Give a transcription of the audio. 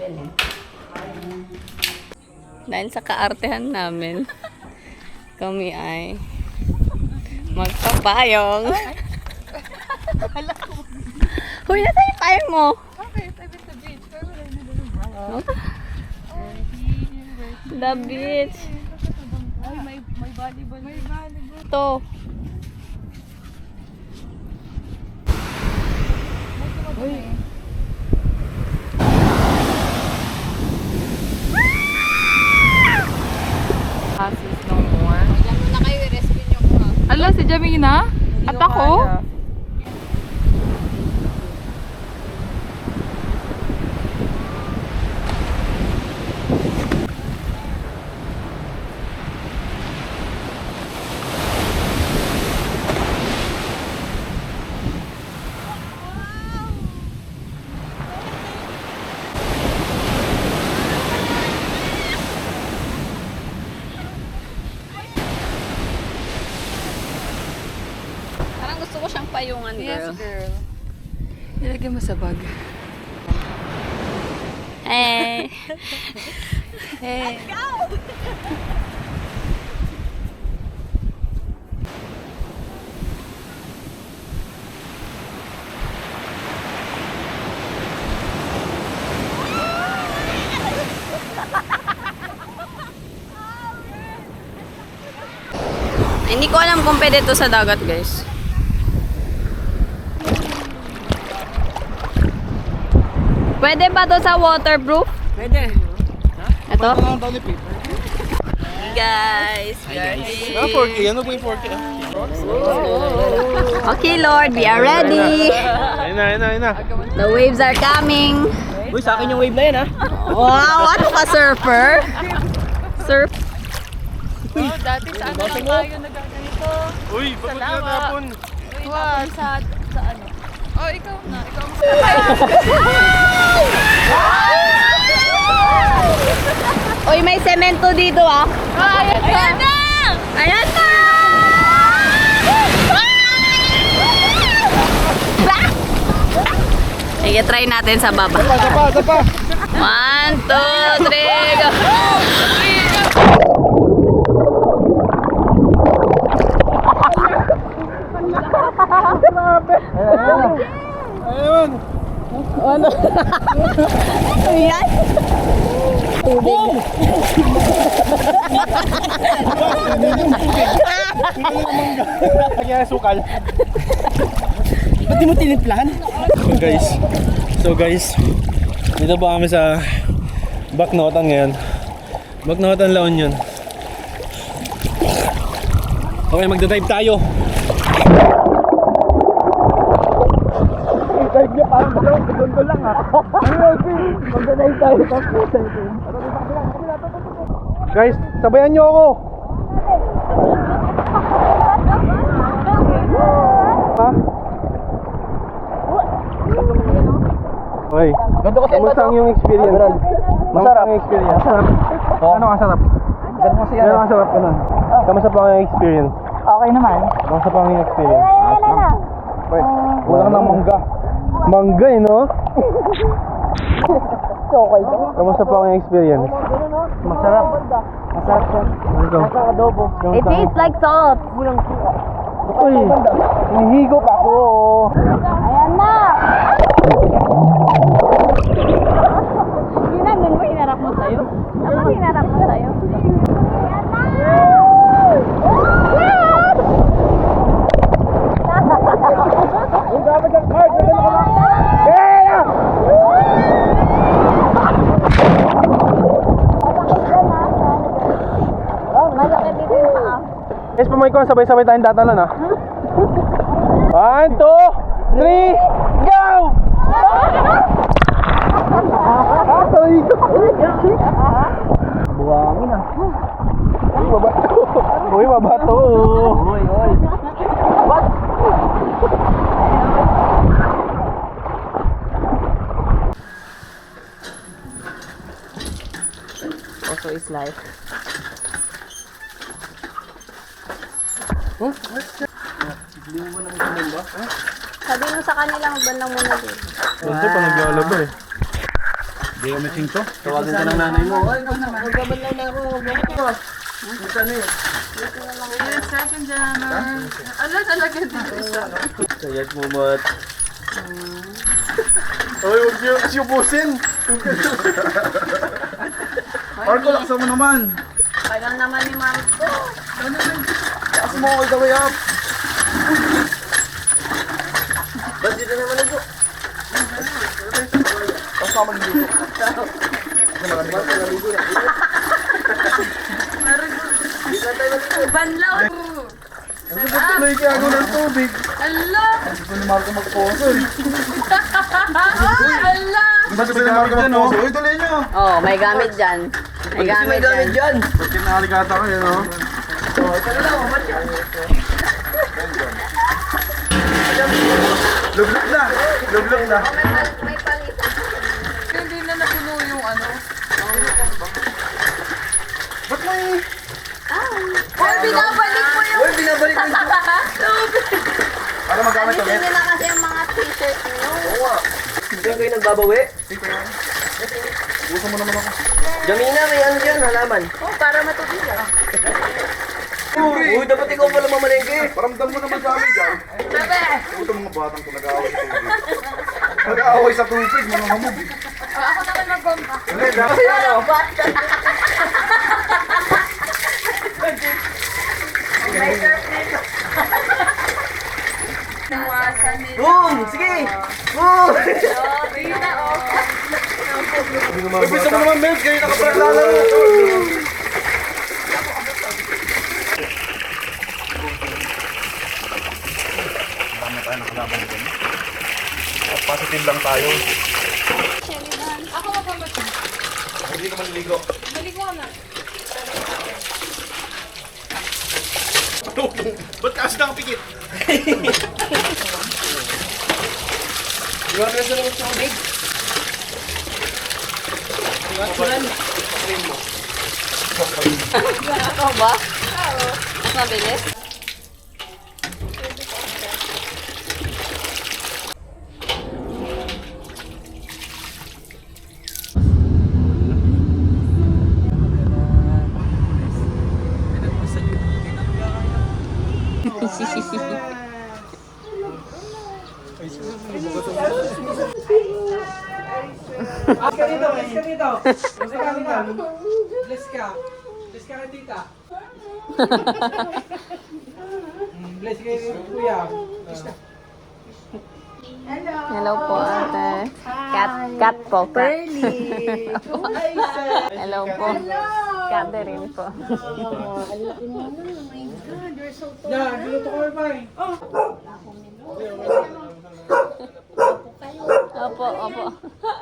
Belen. Dahil sa kaartehan namin, kami ay magpapayong. Huy, nasa yung payong mo? Okay, I've been to the beach. Where would I know? The beach. Ay, may volleyball. May volleyball. Ito. Uy. Asis nung buwan. Diyan muna kayo, i-rescue nyo ko ha. Ala, si Jamina? At ako? Parang gusto ko siyang payungan, girl. Yes, girl. Ilagay mo sa bag. Hey. Hey. Hindi ko alam kung pwede to sa dagat, guys. Pwede ba to sa waterproof? Pwede. Ito? Ano daw ni paper? Guys, we are here. 4K. Ano po yung 4K? Okay, Lord, we are ready. Ayun na, ayun na, ayun na. The waves are coming. Uy, sa akin yung wave na yan, ha? Wow, ano ka, surfer? Surf. Oh, dati sa ano lang tayo nagaganito. Uy, pagod na Salamat. tapon. Uy, sa ano? Oh, ikaw na. Ikaw mo. Uy, may semento dito ah. Ayan na! Ayan na! Sige, try natin sa baba. Sapa. 1, 2, 3, go! Ayun. Ayan! Boom! Kaya sukal. Ba't di mo tiniplan? So guys, dito pa kami sa Bacnotan ngayon. Bacnotan La Union. Okay, magdadrive tayo. Drive niya parang segundo lang ha. Magdadrive tayo. Guys, sabayan niyo ako. Ha? Okay. Kamusta ang yung experience? Masarap. Ang experience. Masarap. Ano ang sarap? Ganun kasi yan. Ganun ang sarap ganun. Kamusta pa ang experience? Okay naman. Kamusta pa ang experience? Wait, kulang ng mangga. Mangga eh, no? Kamusta pa ang experience? Masarap. Masarap siya. Adobo. It tastes like salt. Uy, hinihigop ako. Ayan na! Ginanong mo, hinarap mo sa'yo? Ako hinarap mo sa'yo? Ayan na! Uy, dapat yung card. Yeah! Masakit dito yung paa. Guys, pamay ko, sabay-sabay tayong tatalon ha. 1, 2, 3, go! Aray ko. Buwangin ah. Uy, mabato. Uy, mabato. Uy. What? Also is life. Oh, what's that? Sigluwa ng ganun ba? Sabi mo sa kanila, magbanlang muna din. Ito pa naglalaba eh. Biometring to? Tawagan ka ng nanay mo. Magkaban lang na ako. Yes, second jammer. Ala, talaga dito isa. Sayat mo, Mat. Oy, huwag niyo kasi ubusin. Marco, laksa mo naman. Tagal naman ni Marco. Taas mo ako the way up. Ba't dito naman ito? Tapos ka magligo. Banlaw! Ano ba tuloy kaya ako ng tubig? Ala! Gusto ni Marco mag-poso eh. Ala! Ba't gusto ni Marco mag-poso? Uy, tuloy nyo. Oh, may gamit dyan. May gamit dyan. Ba't kinahalikata kayo, no? Lublog na! Lublog na! May palit. Hindi na napuno yung ano. Ba't may... Ay, binabalik mo yung... Uy, binabalik mo ito! Para magamit ulit. Hindi na kasi ang mga t-shirt niyo. Hindi kayo nagbabawi? Gusto mo naman ako. Jamina, may ano dyan, halaman. Oh, para matutunan. Uy, dapat ikaw pala mamalengke. Paramdam mo naman sa amin dyan. Sabi! Ito mga batang to nag-aaway sa tubig. Nag-aaway sa tubig, mga hamog. Ako naman magbomba. Hindi, dapat Kasi ano? May surf nito. Iwasan nila. Boom! Sige! Boom! Sige na, oh. Gusto mo naman, Mel, kayo nakapraglalaro. Marami tayo nakalaban dyan. Positive lang tayo. Ako magbomba. Hindi ka maniligo. Balik mo na. Ba't kasi nakapikit? Iwan ka sa ng tubig. Ikaw ba? Oo. Mas mabilis? Bless ka dito, bless ka dito. Bless ka dito. Bless ka. Bless ka kay tita. Bless kay kuya. Hello po, ate. Cat po, cat. Hello po. Catherine po. Yan, niluto ko pa eh. Opo, opo.